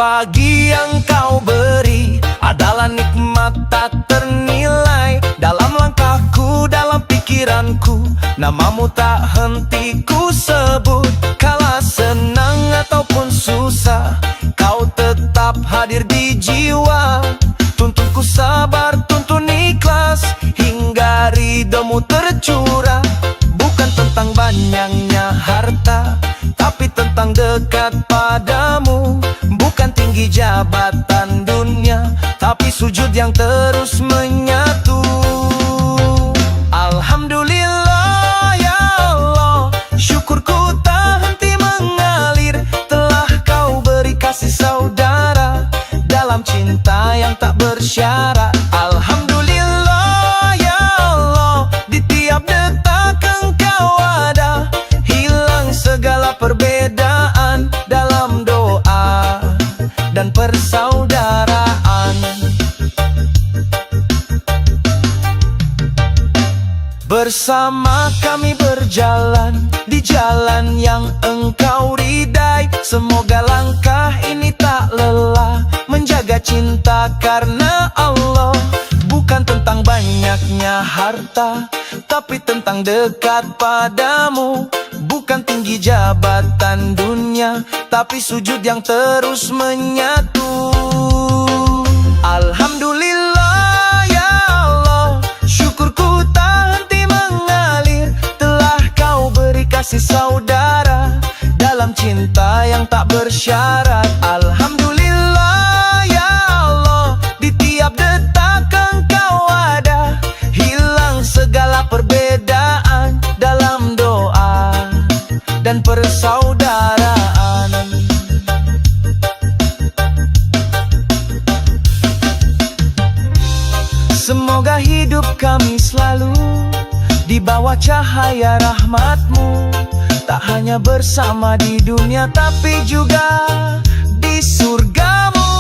pagi yang kau beri adalah nikmat tak ternilai. Dalam langkahku, dalam pikiranku, namamu tak henti ku sebut. Kala senang ataupun susah, kau tetap hadir di jiwa. Tuntunku sabar, tuntun ikhlas, hingga ridhomu tercurah. Bukan tentang banyaknya harta, tapi tentang dekat padamu. Bukan tinggi jabatan dunia, tapi sujud yang terus menyatu. Alhamdulillah ya Allah, syukurku tak henti mengalir. Telah kau beri kasih saudara dalam cinta yang tak bersyarat. Alhamdulillah ya Allah, di tiap detak engkau ada. Hilang segala perbedaan dalam doa dan persaudaraan. Bersama kami berjalan di jalan yang engkau ridai. Semoga langkah ini tak lelah menjaga cinta karena Allah. Bukan tentang banyaknya harta, tapi tentang dekat padamu. Bukan tinggi jabatan dunia, tapi sujud yang terus menyatu. Alhamdulillah ya Allah, syukurku tak henti mengalir. Telah kau beri kasih saudara dalam cinta yang tak bersyarat. Alhamdulillah ya Allah, di tiap detak engkau ada. Hilang segala perbedaan dalam doa dan persaudaraan. Semoga hidup kami selalu di bawah cahaya rahmat-Mu. Tak hanya bersama di dunia, tapi juga di surga-Mu.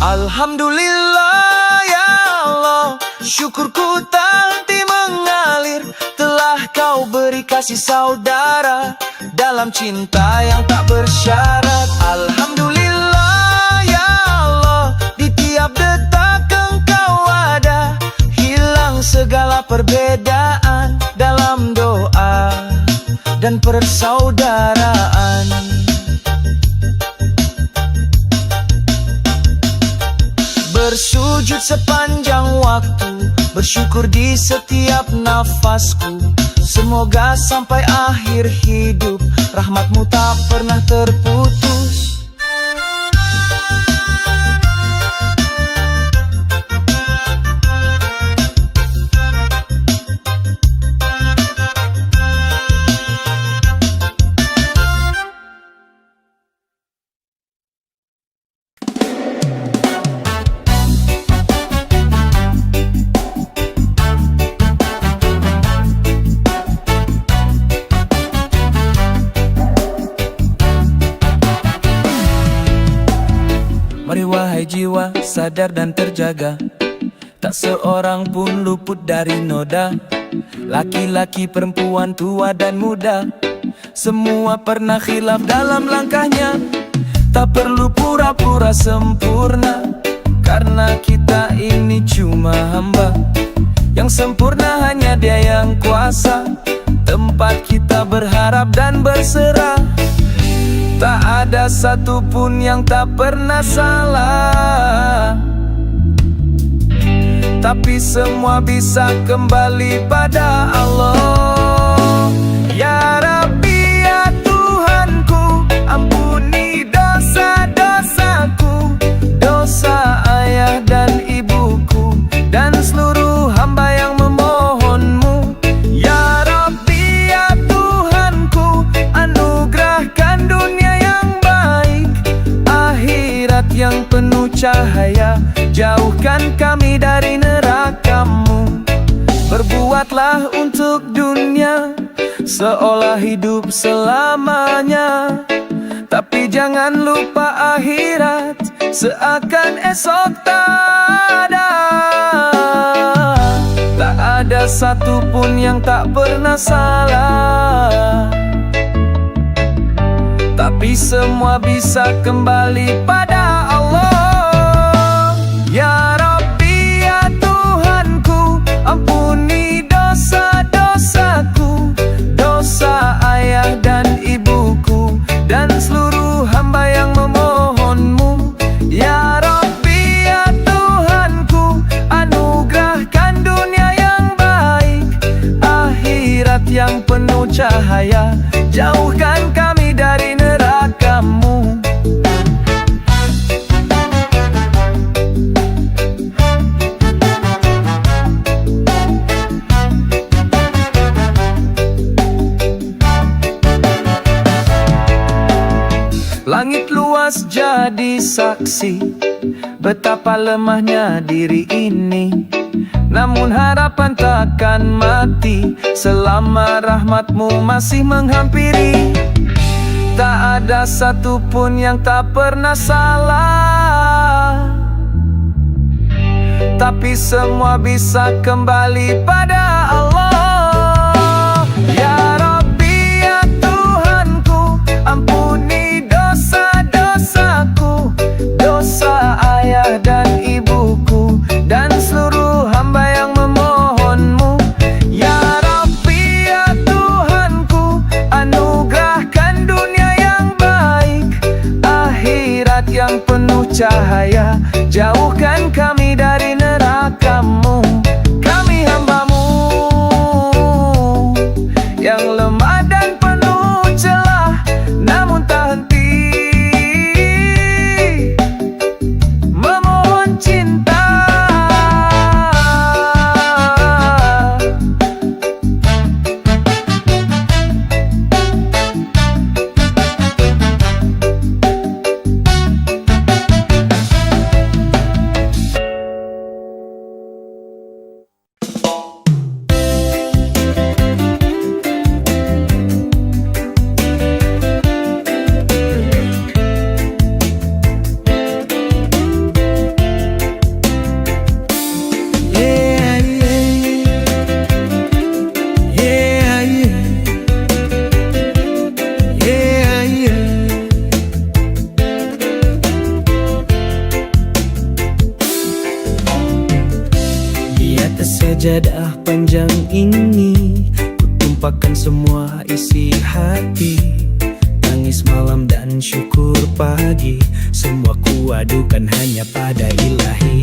Alhamdulillah ya Allah, syukurku tak henti mengalir. Telah kau beri kasih saudara dalam cinta yang tak bersyarat. Alhamdulillah ya Allah, di tiap detak engkau ada. Hilang segala perbedaan dalam doa dan persaudaraan. Bersujud sepanjang waktu, bersyukur di setiap nafasku. Semoga sampai akhir hidup rahmat-Mu tak pernah terputus. Mari wahai jiwa, sadar dan terjaga. Tak seorang pun luput dari noda. Laki-laki, perempuan, tua dan muda, semua pernah khilaf dalam langkahnya. Tak perlu pura-pura sempurna, karena kita ini cuma hamba. Yang sempurna hanya Dia yang kuasa. Tempat kita berharap dan berserah. Tak ada satupun yang tak pernah salah, tapi semua bisa kembali pada Allah. Ya Rabbi, ya Tuhanku, ampuni dosa-dosaku, dosa ayah dan ibuku, dan seluruh hamba yang memohon-Mu. Ya Rabbi, ya Tuhanku, anugerahkan dunia yang penuh cahaya. Jauhkan kami dari neraka-Mu. Berbuatlah untuk dunia seolah hidup selamanya, tapi jangan lupa akhirat seakan esok tak ada. Tak ada satupun yang tak pernah salah, tapi semua bisa kembali pada Allah. Ya Rabbi, ya Tuhanku, ampuni dosa-dosaku, dosa ayah dan ibuku, dan seluruh hamba yang memohonmu. Ya Rabbi, ya Tuhanku, anugerahkan dunia yang baik, akhirat yang penuh cahaya, jauhkan kami dari neraka-Mu. Langit luas jadi saksi betapa lemahnya diri ini, namun harapan takkan mati selama rahmat-Mu masih menghampiri. Tak ada satupun yang tak pernah salah, tapi semua bisa kembali pada Allah. Ya Rabbi, ya Tuhanku, ampuni dosa-dosaku, dosa ayah dan ibuku, dan seluruh hamba yang memohonmu. Ya Rabbi, ya Tuhanku, anugerahkan dunia yang baik, akhirat yang penuh cahaya, jauhkan kami dari neraka-Mu. Kami hamba-Mu yang lemah dan penuh celah, namun tak henti memohon cinta. Sejadah panjang ini ku tumpahkan semua isi hati, tangis malam dan syukur pagi, semua ku adukan hanya pada Ilahi.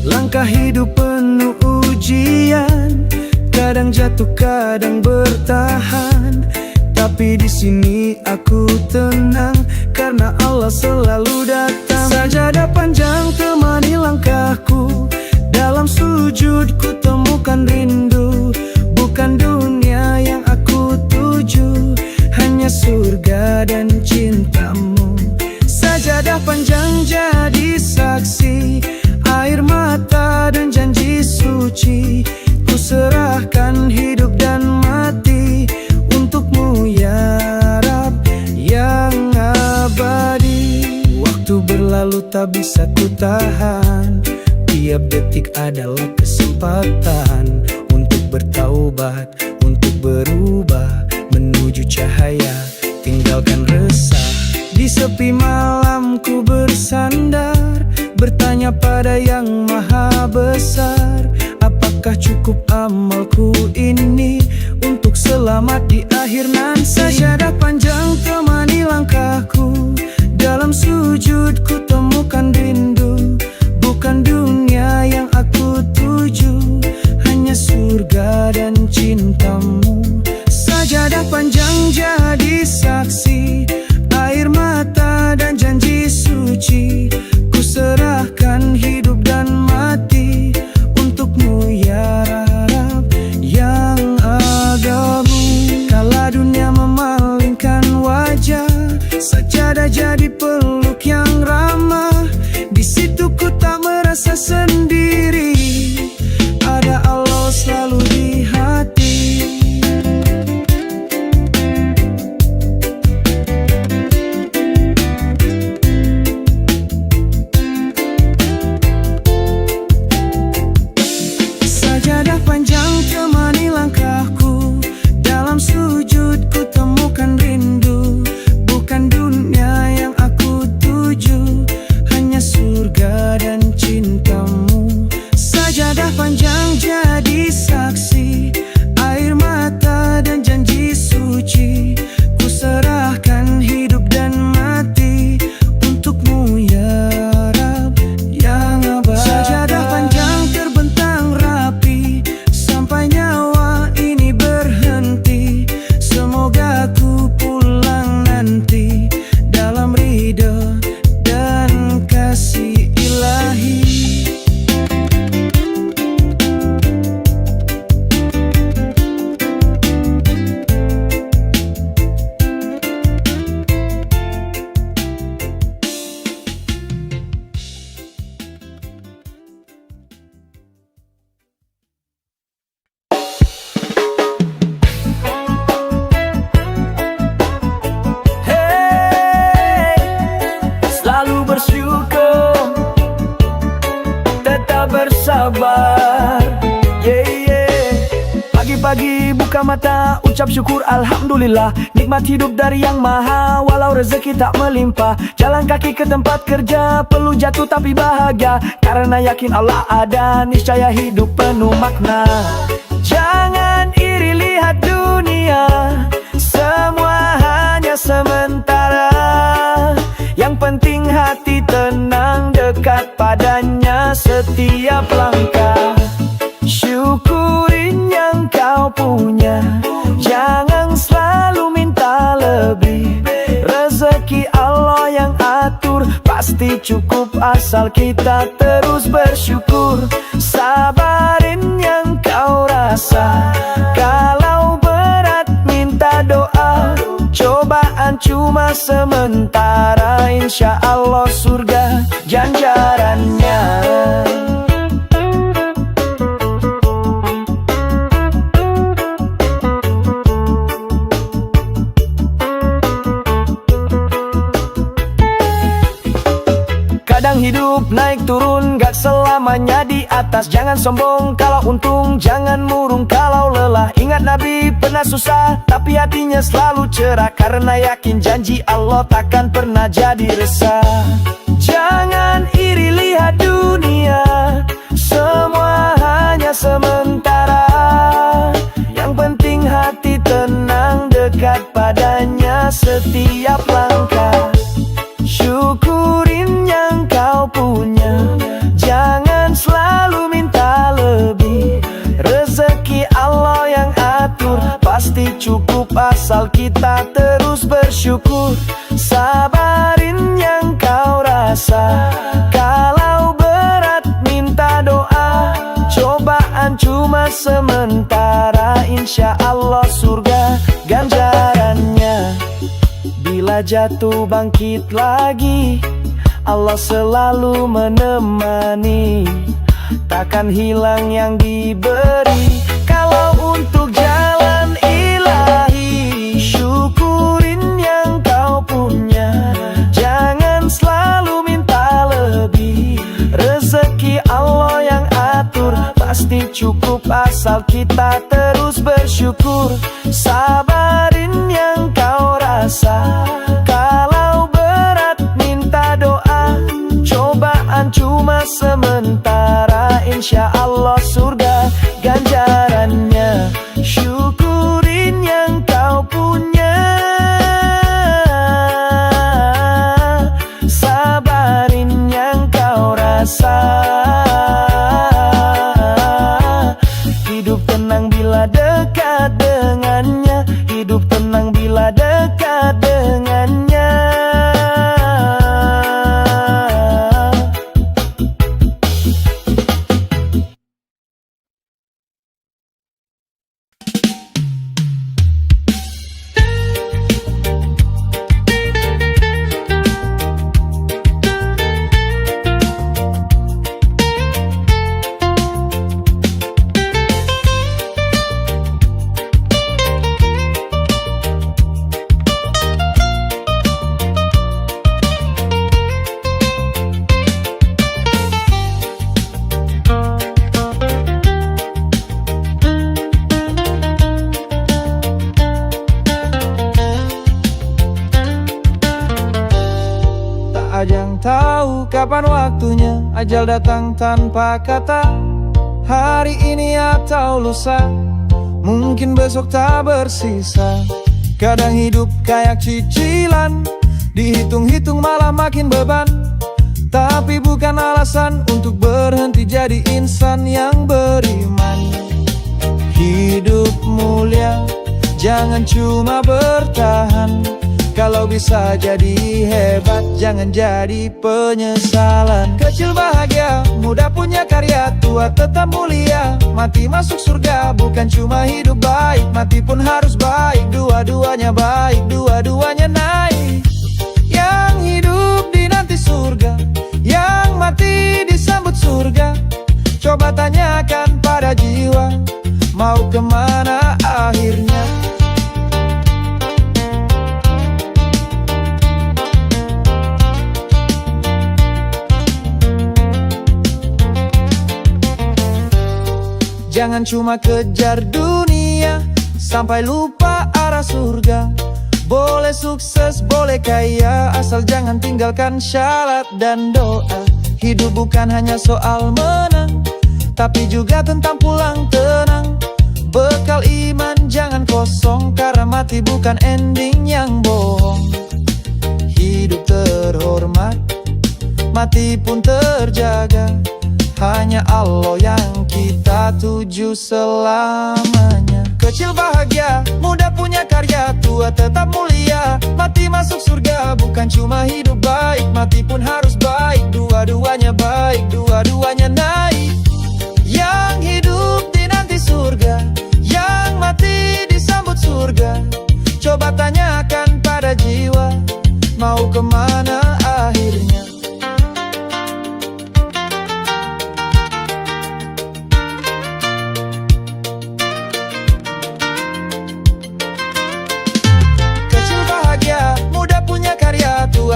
Langkah hidup penuh ujian, kadang jatuh kadang bertahan, tapi di sini aku tenang karena Allah selalu datang. Sajadah panjang temani langkahku, dalam sujud ku temukan rindu, bukan dunia yang aku tuju, hanya surga dan cinta-Mu. Sajadah panjang jadi saksi, air mata dan janji suci, ku serahkan hidup dan mati untuk-Mu ya Rab yang abadi. Waktu berlalu tak bisa ku tahan, tiap detik adalah kesempatan untuk bertaubat, untuk berubah menuju cahaya, tinggalkan resah. Di sepi malam ku bersandar, bertanya pada yang maha besar, apakah cukup amalku ini untuk selamat di akhir nanti. Sajadah panjang temani langkahku, dalam sujud ku temukan rindu, bukan dunia yang aku tuju, hanya surga dan cinta-Mu. Sajadah panjang jadi saksi, air mata dan janji suci, ku serahkan hidup dan mati untuk-Mu ya Rab yang agamu. Kala dunia memalingkan wajah, sajadah jadi peluk yang ramah, di situ ku tak merasa sendiri, ada Allah selalu di hati. Sajadah panjang temani langkahku, dalam sujud ku temukan rindu, bukan kita bersabar. Yeah, yeah. Pagi-pagi buka mata, ucap syukur alhamdulillah. Nikmat hidup dari yang maha, walau rezeki tak melimpah. Jalan kaki ke tempat kerja, perlu jatuh tapi bahagia. Karena yakin Allah ada, niscaya hidup penuh makna. Jangan iri lihat dunia, semua hanya sementara. Yang penting hati tenang, dekat padanya setiap langkah. Syukurin yang kau punya, jangan selalu minta lebih. Rezeki Allah yang atur, pasti cukup asal kita terus bersyukur. Sabarin yang kau rasa, kalau berat minta doa. Cobaan cuma sementara, insya Allah surga ganjarannya. Kadang hidup naik turun, gak selamanya di atas. Jangan sombong kalau untung, jangan murung kalau lelah. Ingat Nabi pernah susah, tapi hatinya selalu cerah. Karena yakin janji Allah takkan pernah jadi resah. Jangan iri lihat dunia, semua hanya sementara. Yang penting hati tenang, dekat padanya setiap langkah. Syukurin yang kau punya, jangan selalu minta lebih. Rezeki Allah yang atur, pasti cukup asal kita terus bersyukur. Sabarin yang kau rasa, kalau berat minta doa. Cobaan cuma sementara, insya Allah surga ganjarannya. Bila jatuh bangkit lagi, Allah selalu menemani. Takkan hilang yang diberi, kalau untuk jalan ilahi. Syukurin yang kau punya, jangan selalu minta lebih. Rezeki Allah yang atur, pasti cukup asal kita terus bersyukur. Sabarin yang kau rasa, kalau berat minta doa. Cobaan cuma sementara, insya Allah surga ganjarannya. Syukurin yang kau punya, sabarin yang kau rasa. Hidup tenang bila dekat dengannya, hidup tenang bila dekat dengannya. Ajang tahu kapan waktunya, ajal datang tanpa kata. Hari ini atau lusa, mungkin besok tak bersisa. Kadang hidup kayak cicilan, dihitung-hitung malah makin beban. Tapi bukan alasan untuk berhenti jadi insan yang beriman. Hidup mulia, jangan cuma bertahan. Kalau bisa jadi hebat, jangan jadi penyesalan. Kecil bahagia, muda punya karya, tua tetap mulia. Mati masuk surga, bukan cuma hidup baik, mati pun harus baik. Dua-duanya baik, dua-duanya naik. Yang hidup dinanti surga, yang mati disambut surga. Coba tanyakan pada jiwa, mau kemana akhirnya. Jangan cuma kejar dunia sampai lupa arah surga. Boleh sukses, boleh kaya, asal jangan tinggalkan syarat dan doa. Hidup bukan hanya soal menang, tapi juga tentang pulang tenang. Bekal iman jangan kosong, karena mati bukan ending yang bohong. Hidup terhormat, mati pun terjaga. Hanya Allah yang kita tuju selamanya. Kecil bahagia, muda punya karya, tua tetap mulia. Mati masuk surga, bukan cuma hidup baik, mati pun harus baik. Dua-duanya baik, dua-duanya naik. Yang hidup dinanti surga, yang mati disambut surga. Coba tanyakan pada jiwa, mau kemana akhirnya.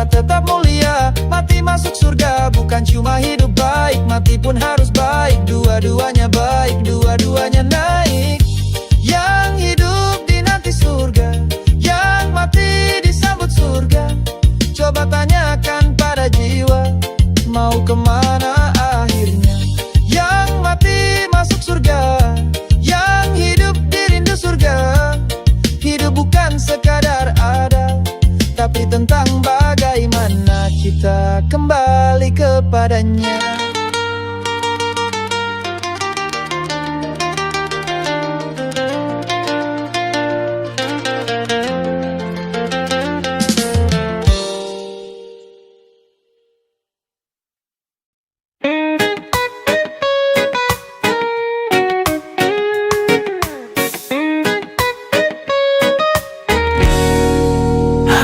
Tetap mulia, mati masuk surga, bukan cuma hidup baik, mati pun harus baik. Dua-duanya baik, dua-duanya naik. Yang hidup dinanti surga, yang mati disambut surga. Coba tanyakan pada jiwa, mau kemana akhirnya. Yang mati masuk surga, yang hidup dirindu surga. Hidup bukan sekadar ada, tapi tentang bagaimana kita kembali kepadanya.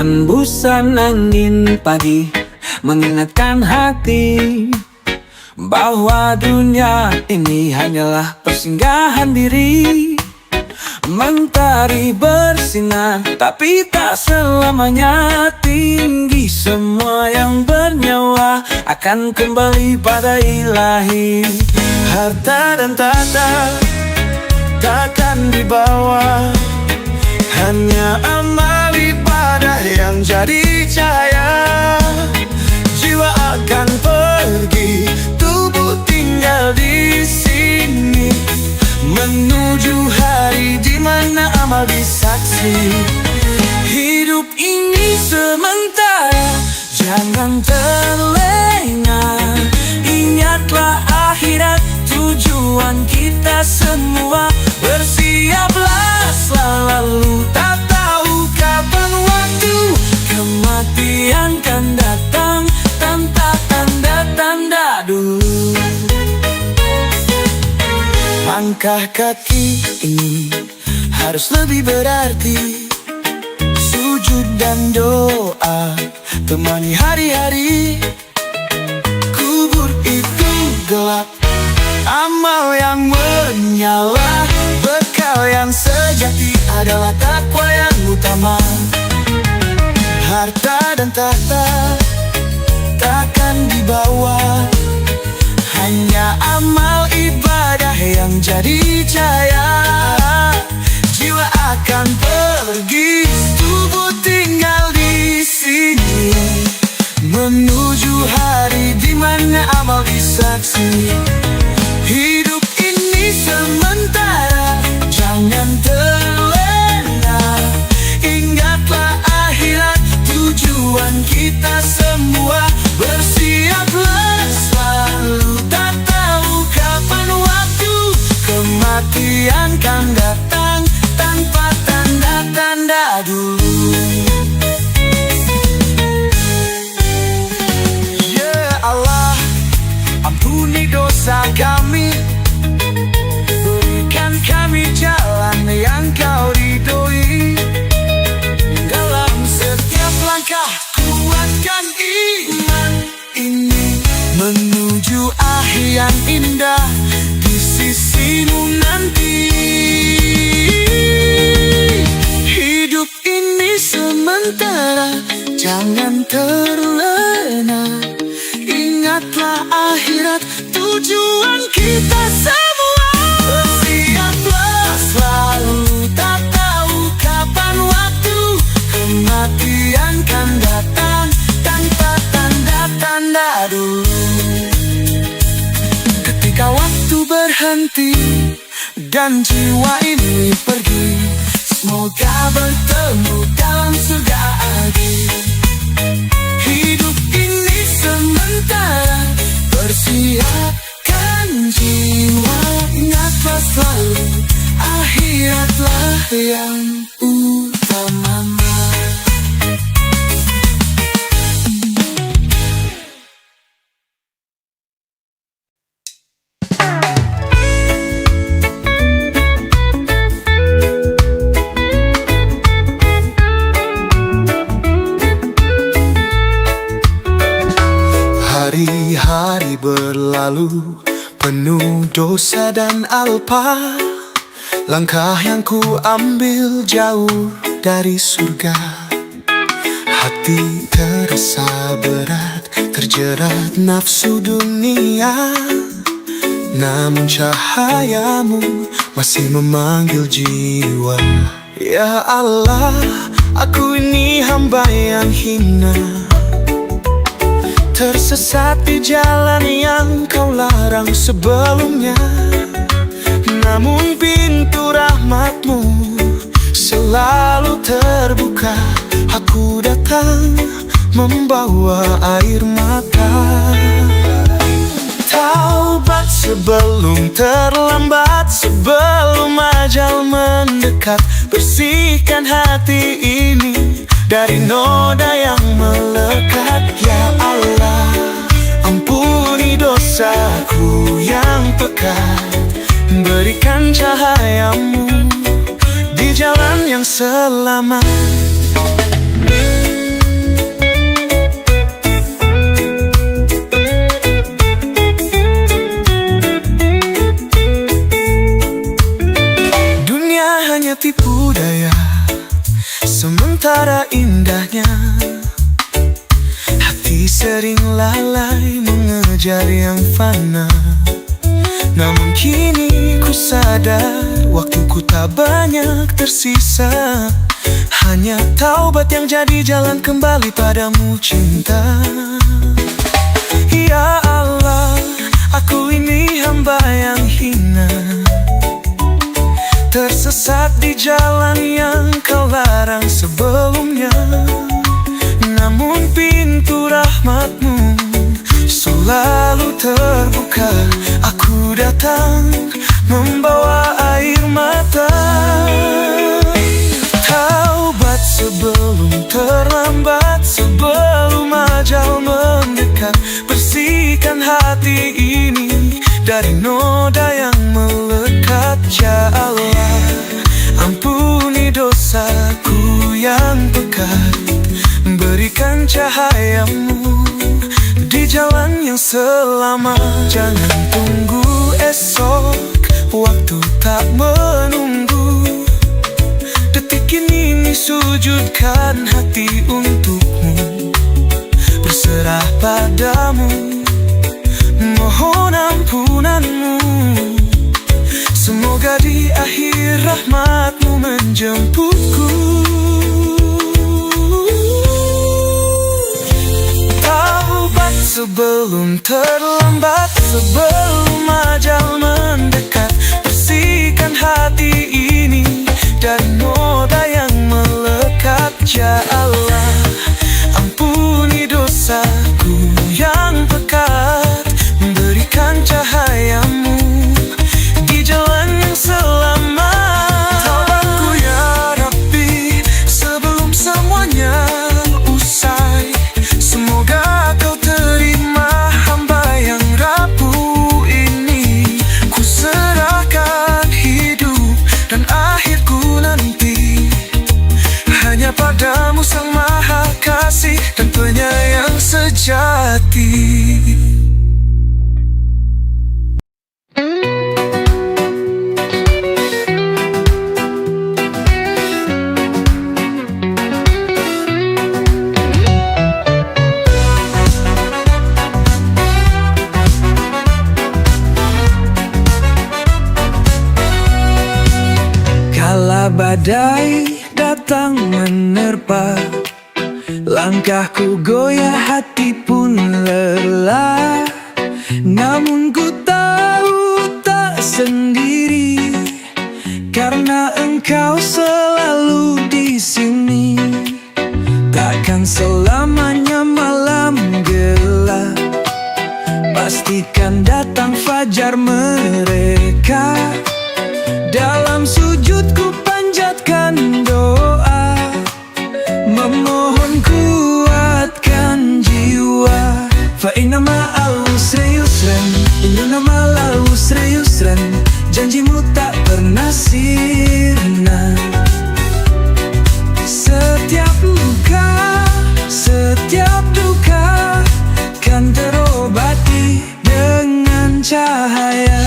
Hembusan angin pagi mengingatkan hati bahwa dunia ini hanyalah persinggahan diri. Mentari bersinar tapi tak selamanya tinggi. Semua yang bernyawa akan kembali pada ilahi. Harta dan tahta takkan dibawa, hanya amal ibadah yang jadi cahaya. Jiwa akan pergi, tubuh tinggal di sini, menuju hari di mana amal disaksi. Hidup ini sementara, jangan terlena. Ingatlah akhirat, tujuan kita semua. Bersiaplah selalu, tak tahu kapan waktu kematian kan datang tanpa tanda-tanda dulu. Langkah kaki ini harus lebih berarti. Sujud dan doa temani hari-hari. Kubur itu gelap, amal yang menyala. Bekal yang sejati adalah takwa yang utama. Harta dan tahta takkan dibawa, hanya amal ibadah yang jadi cahaya. Jiwa akan pergi, tubuh tinggal di sini, menuju hari di mana amal disaksi. Hidup ini sementara, jangan terlena. Ingatlah akhirat, tujuan kita semua. Bersiaplah selalu, tak tahu kapan waktu kematian kan datang tanpa tanda-tanda dulu. Ya Allah, ampuni dosa kami, berikan kami jalan yang Kau ridhoi. Dalam setiap langkah kuatkan iman ini, menuju akhir yang indah di sisimu nanti. Hidup ini sementara, jangan terlena. Ingatlah akhirat, tujuan kita semua. berhenti dan jiwa ini pergi. Semoga bertemu dalam surga adil. Hidup ini sementara, bersiapkan jiwa. Ingatlah selalu, akhiratlah yang utama. Hari-hari berlalu penuh dosa dan alpa. Langkah yang ku ambil jauh dari surga. Hati terasa berat, terjerat nafsu dunia. Namun cahayamu masih memanggil jiwa. Ya Allah, aku ini hamba yang hina, tersesat di jalan yang kau larang sebelumnya. Namun pintu rahmatmu selalu terbuka. Aku datang membawa air mata. Taubat sebelum terlambat, sebelum ajal mendekat. Bersihkan hati ini dari noda yang melekat. Ya Allah, ampuni dosaku yang pekat. Berikan cahayamu di jalan yang selamat. Dunia hanya tipu daya, sementara indahnya hati sering lalai mengejar yang fana. Namun kini ku sadar, waktuku tak banyak tersisa. Hanya taubat yang jadi jalan kembali padamu cinta. Ya Allah, aku ini hamba yang hina, tersesat di jalan yang kau larang sebelumnya. Namun pintu rahmatmu selalu terbuka. Aku datang membawa air mata. Taubat sebelum terlambat, sebelum ajal mendekat. Bersihkan hati ini dari noda yang melekat. Ya Allah, ampuni dosaku yang pekat. Berikan cahayamu di jalan yang selamat. Jangan tunggu esok, waktu tak menunggu. Detik ini sujudkan hati untukmu. Berserah padamu, mohon ampunanmu. Semoga di akhir rahmatmu menjemputku. Taubat sebelum terlambat, sebelum ajal mendekat. Bersihkan hati ini dari noda yang melekat. Ya Allah, ampuni dosaku yang pekat. Berikan cahayamu di jalan yang selamat. Taubatku ya Rabbi, sebelum semuanya usai. Semoga kau terima hamba yang rapuh ini. Ku serahkan hidup dan akhirku nanti hanya padamu Sang Maha Kasih dan Penyayang sejati. Kala badai datang menerpa, langkahku goyah, hati pun lelah. Namun ku tahu tak Engkau selalu di sini, takkan selamanya malam gelap. Pastikan datang fajar mereka. Dalam sujudku panjatkan doa, memohon kuatkan jiwa. Fa inna ma'al usri yusran, inna ma'al usri yusran. Janjimu tak pernah sirna. Setiap luka, setiap duka kan terobati dengan cahaya.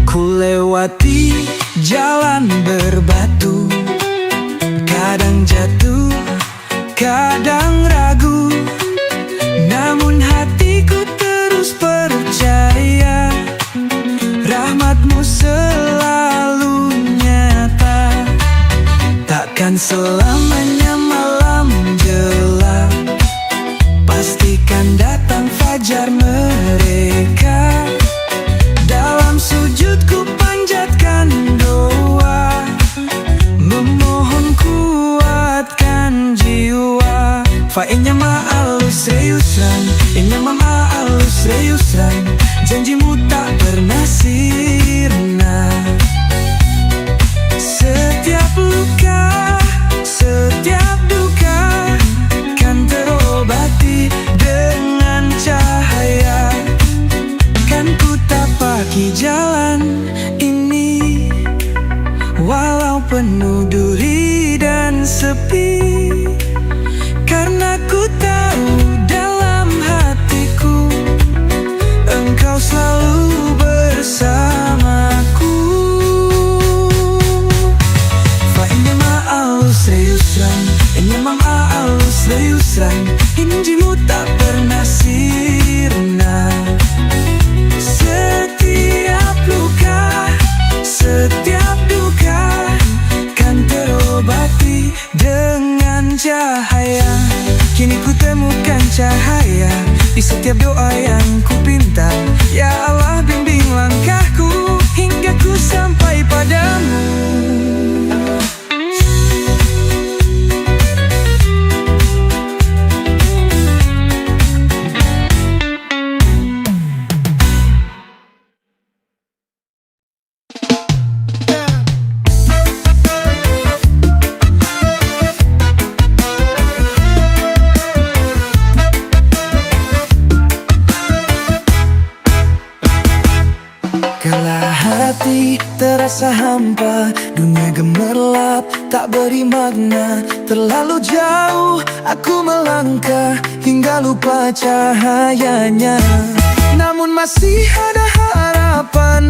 Ku lewati jalan berbatu, kadang jatuh, kadang ragu, namun hatiku terus percaya. Rahmatmu selalu nyata, takkan selamanya malam gelap. Pastikan datang fajar mereka. Dalam sujudku panjatkan doa, memohon kuatkan jiwa. Fa inna ma'al usri yusran, inna ma'al usri yusran. Janjimu tak pernah sirna. Setiap luka, setiap duka kan terobati dengan cahaya. Kan ku tapaki jalan ini, walau penuh duri dan sepi. Karena ku tahu dalam hatiku, Engkau selalu bersamaku. Fa inna ma'al usri yusran, inna ma'al usri yusran. Janjimu tak pernah sirna. Setiap luka, setiap duka kan terobati dengan cahaya. Kini ku temukan cahaya di setiap doa yang ku pinta. Ya Allah, bimbing langkahku hingga ku sampai padamu. Kala hati terasa hampa, dunia gemerlap, tak beri makna. Terlalu jauh aku melangkah hingga lupa cahayanya. Namun masih ada harapan,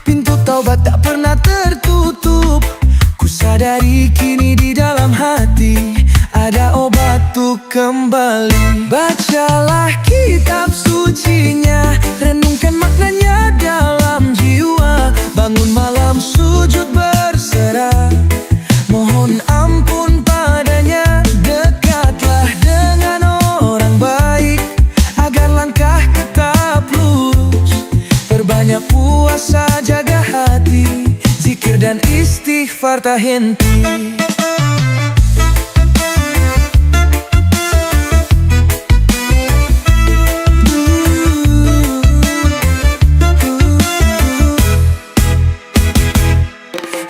pintu taubat tak pernah tertutup. Ku sadari kini di dalam hati ada obat untuk kembali. Bacalah kitab sucinya, renungkan maknanya dalam jiwa. Bangun malam sujud berserah, mohon ampun padanya. Dekatlah dengan orang baik agar langkah tetap lurus. Perbanyak puasa, jaga hati, zikir dan istighfar tak henti.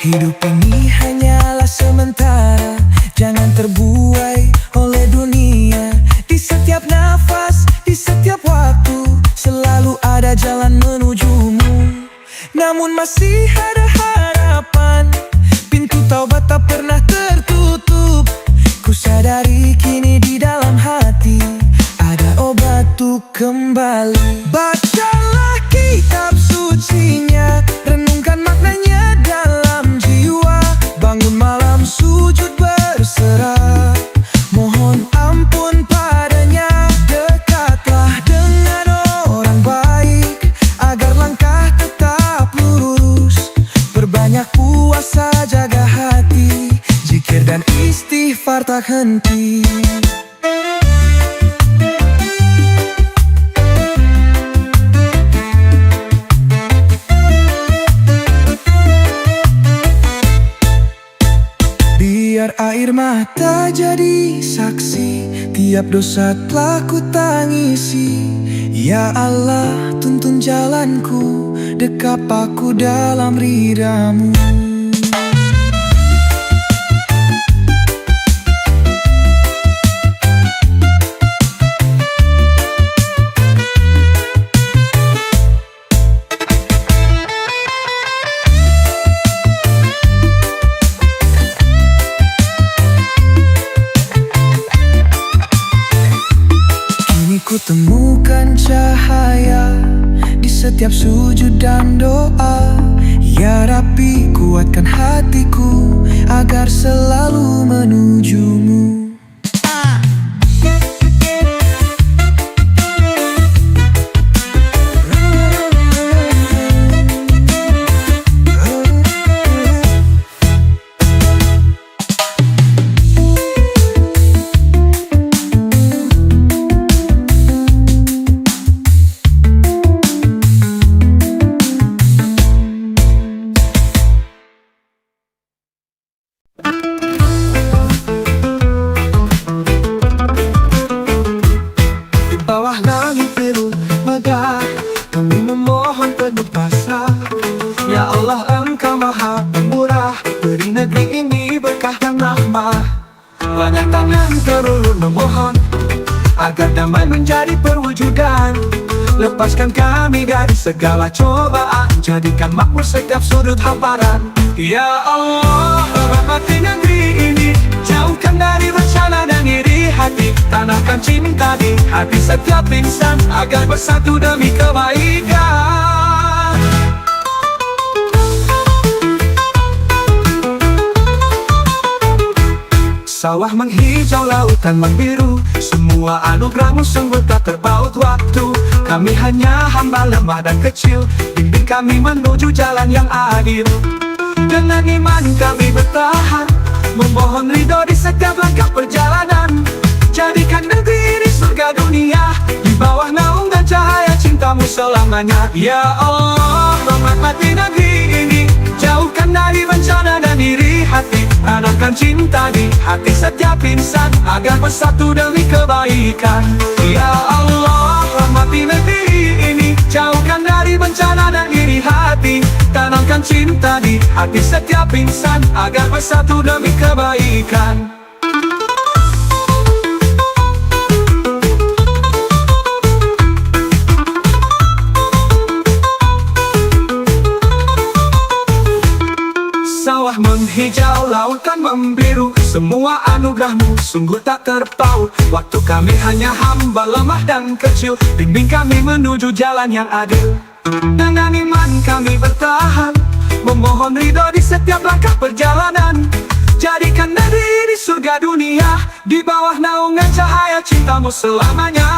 Hidup ini hanyalah sementara, jangan terbuai oleh dunia. Di setiap nafas, di setiap waktu, selalu ada jalan menujumu. Namun masih ada harapan, pintu taubat tak pernah tertutup. Ku sadari kini di dalam hati ada obat untuk kembali. Bacalah kitab sucinya, renungkan maknanya dalam jiwa. Bangun malam sujud berserah, mohon ampun padanya. Dekatlah dengan orang baik agar langkah tetap lurus. Perbanyak puasa, jaga hati, zikir dan istighfar tak henti. Air mata jadi saksi, tiap dosa telah ku tangisi. Ya Allah, tuntun jalanku, dekap aku dalam ridha-Mu. Ku temukan cahaya di setiap sujud dan doa. Ya Rabbi, kuatkan hatiku agar selalu menuju-Mu. Bawah langit biru megah, kami memohon penuh pasrah. Ya Allah, Engkau Maha Pemurah, beri negeri ini berkah dan rahmah. Banyak tangan terulur memohon agar damai menjadi perwujudan. Lepaskan kami dari segala cobaan, jadikan makmur setiap sudut hamparan. Ya Allah, rahmati negeri ini, jauhkan dari bencana dan iri hati. Tanamkan cinta di hati setiap insan agar bersatu demi kebaikan. Sawah menghijau, lautan membiru, semua anugerah-Mu sungguh tak terpaut waktu. Kami hanya hamba lemah dan kecil, bimbing kami menuju jalan yang adil. Dengan iman kami bertahan, memohon ridho di setiap langkah perjalanan. Jadikan negeri ini surga dunia, di bawah naungan cahaya cinta-Mu selamanya. Ya Allah, rahmati negeri ini, jauhkan dari bencana dan iri hati. Tanamkan cinta di hati setiap insan agar bersatu demi kebaikan. Ya Allah, rahmati negeri ini, jauhkan dari bencana dan iri hati. Tanamkan cinta di hati setiap insan agar bersatu demi kebaikan. Sawah menghijau, lautan membiru, semua anugerah-Mu sungguh tak terpaut. Waktu kami hanya hamba lemah dan kecil, bimbing kami menuju jalan yang adil. Dengan iman kami bertahan, memohon ridho di setiap langkah perjalanan. Jadikan negeri ini surga dunia, di bawah naungan cahaya cinta-Mu selamanya.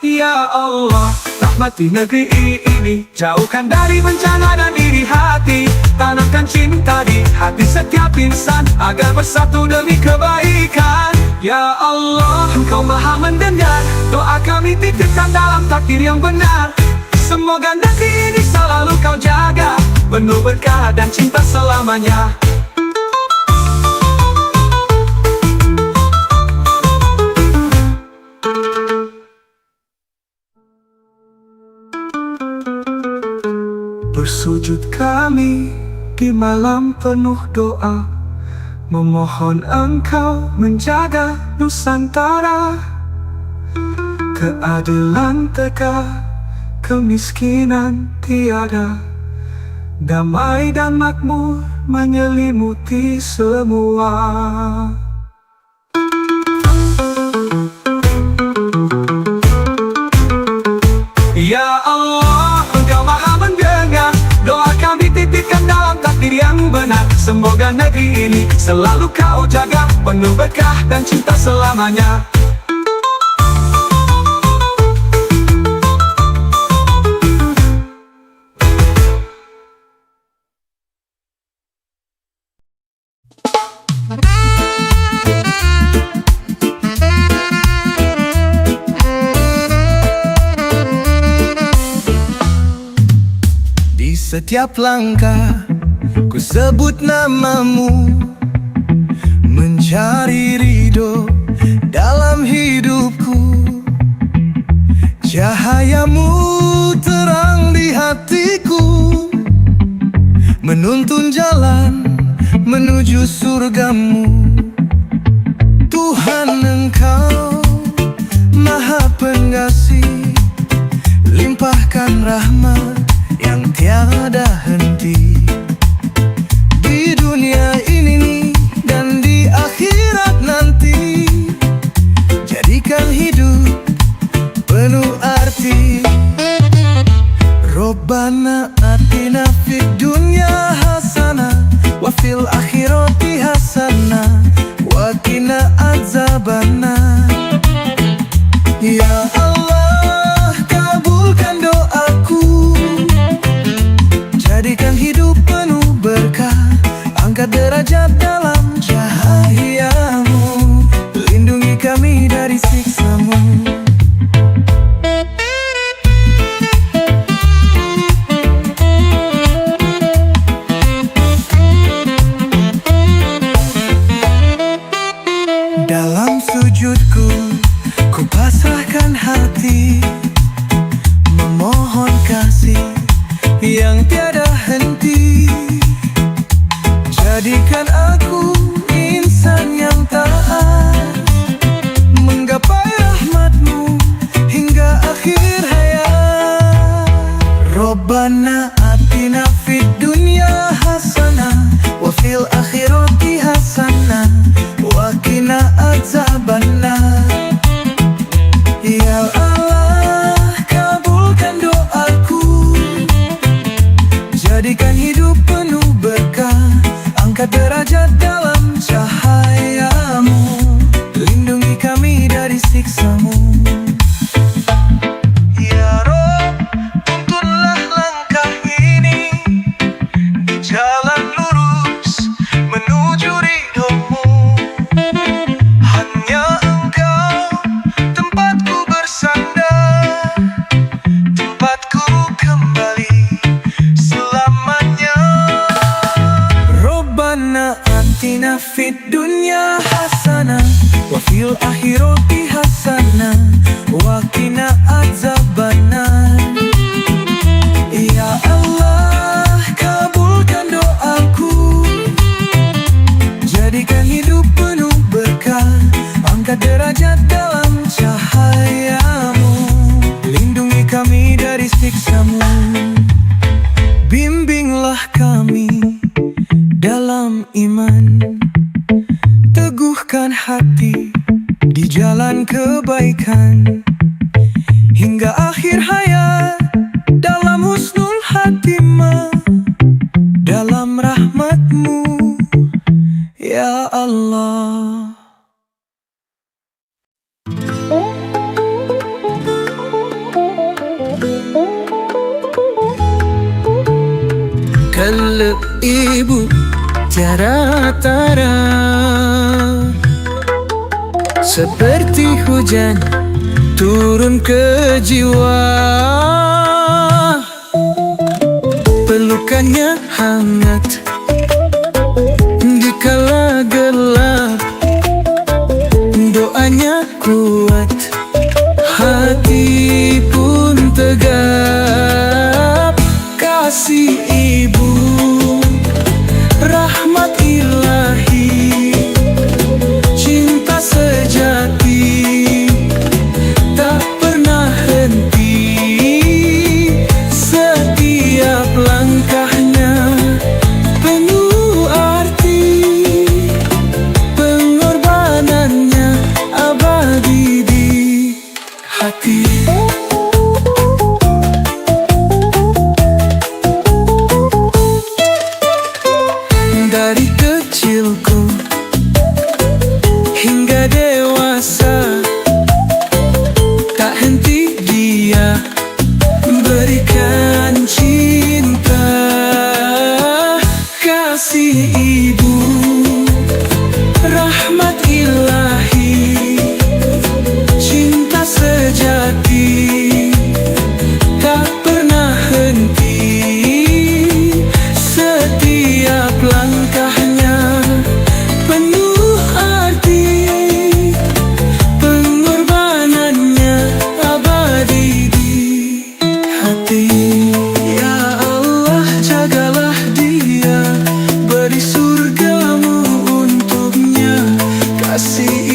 Ya Allah, rahmati negeri ini, jauhkan dari bencana dan iri hati. Tanamkan cinta di hati setiap insan agar bersatu demi kebaikan. Ya Allah, Engkau Maha mendengar, doa kami titipkan dalam takdir yang benar. Semoga negeri ini selalu Kau jaga, penuh berkah dan cinta selamanya. Bersujud kami di malam penuh doa, memohon Engkau menjaga Nusantara. Keadilan tegak, kemiskinan tiada, damai dan makmur menyelimuti semua. Ya Allah, Engkau Maha mendengar, doa kami titipkan dalam takdir yang benar. Semoga negeri ini selalu Kau jaga, penuh berkah dan cinta selamanya. Setiap langkah ku sebut namamu, cari ridho dalam hidupku. Cahayamu terang di hatiku, menuntun jalan menuju surgamu. Tuhan, Engkau Maha Pengasih, limpahkan rahmat yang tiada henti di dunia ini dan di akhirat nanti. Jadikan hidup penuh arti. Robbana atina fid dunya hasanah wa fil akhirati hasanah wa qina adzabannar. Ya Allah, kabulkan doaku, jadikan hidup penuh berkah, angkat derajat dalam cahayamu, lindungi kami dari siksamu. Dalam sujudku, ku pasrahkan hati, memohon kasih yang tiada henti. Jadikan aku insan yang taat, menggapai rahmatmu hingga akhir hayat. Robbana atina fid dunya hasanah wa fil akhirati hasanah wa qina adzabannar. Ya Allah, kabulkan doaku, jadikan hidup penuh berkah, angkat derajat dalam cahayamu, lindungi kami dari siksamu. Ya Rob, tuntunlah langkah ini di jalan lurus menuju ridhomu. Hanya Engkau tempatku bersandar, tempatku kembali selamanya. Robbana atina fid dunya hasanah wa fil akhirati hasanah wa qina adzabannar. Ya Allah, kabulkan doaku, jadikan hidup penuh berkah, angkat derajat dalam cahayamu, lindungi kami dari siksamu. Bimbinglah kami dalam iman, teguhkan hati di jalan kebaikan, hingga akhir hayat dalam husnul khatimah, dalam rahmatmu ya Allah. Kalau ibu tiada tara, seperti hujan turun ke jiwa, pelukannya hangat dikala gelap, doanya kuat, hati pun tegap. Kasih ibu, rahmat ilahi, cinta sejati tak pernah henti. kasih